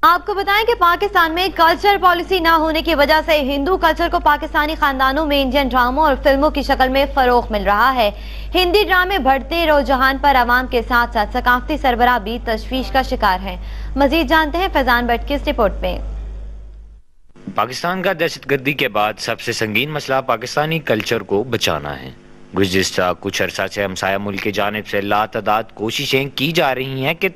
آپ کو بتائیں کہ پاکستان میں کلچر پالیسی نہ ہونے کی وجہ سے ہندو کلچر کو پاکستانی خاندانوں میں انڈین ڈراموں اور فلموں کی شکل میں فروغ مل رہا ہے۔ ہندی ڈرامے بڑھتے رجحان پر عوام کے ساتھ ساتھ ثقافتی سربراہ بھی تشویش کا شکار ہیں۔ مزید جانتے ہیں فیضان بٹ کی اس رپورٹ میں۔ پاکستان کا دہشت گردی کے بعد سب سے سنگین مسئلہ پاکستانی کلچر کو بچانا ہے۔ گزشتہ کچھ عرصہ سے ہمسایہ ملک کی جانب سے لاتعداد کوششیں کی جا رہی ہیں کہ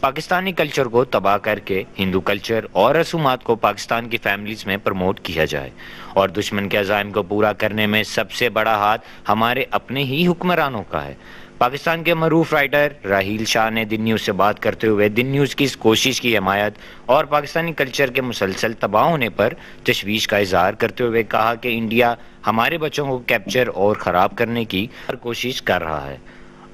پاکستانی کلچر کو تباہ کر کے ہندو کلچر اور رسومات کو پاکستان کی فیملیز میں پروموٹ کیا جائے، اور دشمن کے عزائم کو پورا کرنے میں سب سے بڑا ہاتھ ہمارے اپنے ہی حکمرانوں کا ہے۔ پاکستان کے معروف رائٹر راہیل شاہ نے دن نیوز سے بات کرتے ہوئے دن نیوز کی اس کوشش کی حمایت اور پاکستانی کلچر کے مسلسل تباہ ہونے پر تشویش کا اظہار کرتے ہوئے کہا کہ انڈیا ہمارے بچوں کو کیپچر اور خراب کرنے کی ہر کوشش کر رہا ہے۔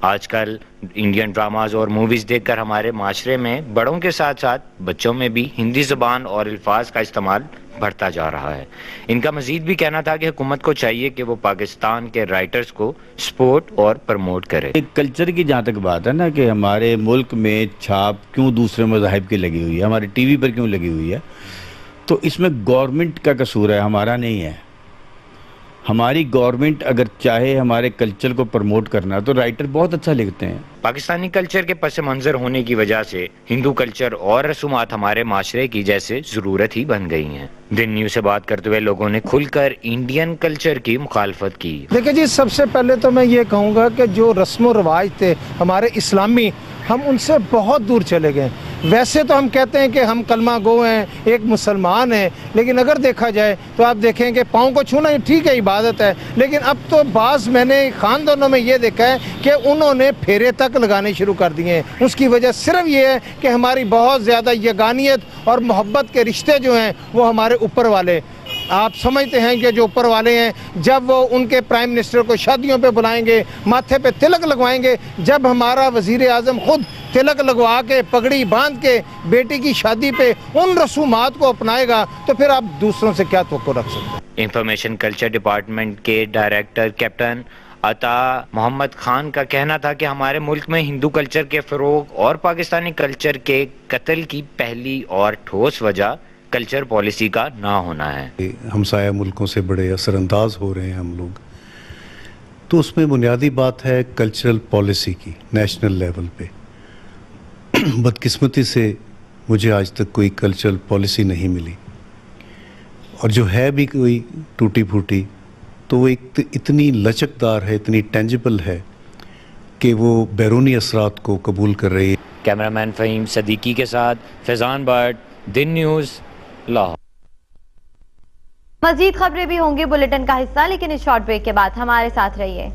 آج کل انڈین ڈراماز اور موویز دیکھ کر ہمارے معاشرے میں بڑوں کے ساتھ ساتھ بچوں میں بھی ہندی زبان اور الفاظ کا استعمال بڑھتا جا رہا ہے۔ ان کا مزید بھی کہنا تھا کہ حکومت کو چاہیے کہ وہ پاکستان کے رائٹرز کو سپورٹ اور پروموٹ کرے۔ کلچر کی جہاں تک بات ہے نا کہ ہمارے ملک میں چھاپ کیوں دوسرے مذاہب کی لگی ہوئی ہے، ہمارے ٹی وی پر کیوں لگی ہوئی ہے، تو اس میں گورنمنٹ کا قصور ہے، ہمارا نہیں ہے۔ ہماری گورنمنٹ اگر چاہے ہمارے کلچر کو پروموٹ کرنا تو رائٹر بہت اچھا لکھتے ہیں۔ پاکستانی کلچر کے پس منظر ہونے کی وجہ سے ہندو کلچر اور رسومات ہمارے معاشرے کی جیسے ضرورت ہی بن گئی ہیں۔ دن نیوز سے بات کرتے ہوئے لوگوں نے کھل کر انڈین کلچر کی مخالفت کی۔ دیکھیں جی، سب سے پہلے تو میں یہ کہوں گا کہ جو رسم و رواج تھے ہمارے اسلامی، ہم ان سے بہت دور چلے گئے۔ ویسے تو ہم کہتے ہیں کہ ہم کلمہ گو ہیں، ایک مسلمان ہیں، لیکن اگر دیکھا جائے تو آپ دیکھیں کہ پاؤں کو چھونا ٹھیک ہے، عبادت ہے، لیکن اب تو بعض میں نے خاندانوں میں یہ دیکھا ہے کہ انہوں نے پھیرے تک لگانے شروع کر دیے ہیں۔ اس کی وجہ صرف یہ ہے کہ ہماری بہت زیادہ یگانیت اور محبت کے رشتے جو ہیں وہ ہمارے اوپر والے، آپ سمجھتے ہیں کہ جو اوپر والے ہیں، جب وہ ان کے پرائم منسٹر کو شادیوں پہ بلائیں گے، ماتھے پہ تلک لگوائیں گے، جب ہمارا وزیر اعظم خود تلک لگوا کے پگڑی باندھ کے بیٹی کی شادی پہ ان رسومات کو اپنائے گا تو پھر آپ دوسروں سے کیا توقع رکھ سکتے ہیں؟ انفارمیشن کلچر ڈپارٹمنٹ کے ڈائریکٹر کیپٹن عطا محمد خان کا کہنا تھا کہ ہمارے ملک میں ہندو کلچر کے فروغ اور پاکستانی کلچر کے قتل کی پہلی اور ٹھوس وجہ کلچر پالیسی کا نہ ہونا ہے۔ ہمسایہ ملکوں سے بڑے اثر انداز ہو رہے ہیں ہم لوگ، تو اس میں بنیادی بات ہے کلچرل پالیسی کی نیشنل لیول پہ۔ بدقسمتی سے مجھے آج تک کوئی کلچرل پالیسی نہیں ملی، اور جو ہے بھی کوئی ٹوٹی پھوٹی تو وہ اتنی لچکدار ہے، اتنی ٹینجبل ہے کہ وہ بیرونی اثرات کو قبول کر رہی ہے۔ کیمرامین فہیم صدیقی کے ساتھ فیضان بٹ، دن نیوز، لاہور۔ مزید خبریں بھی ہوں گی بلیٹن کا حصہ، لیکن اس شارٹ بریک کے بعد ہمارے ساتھ رہیے۔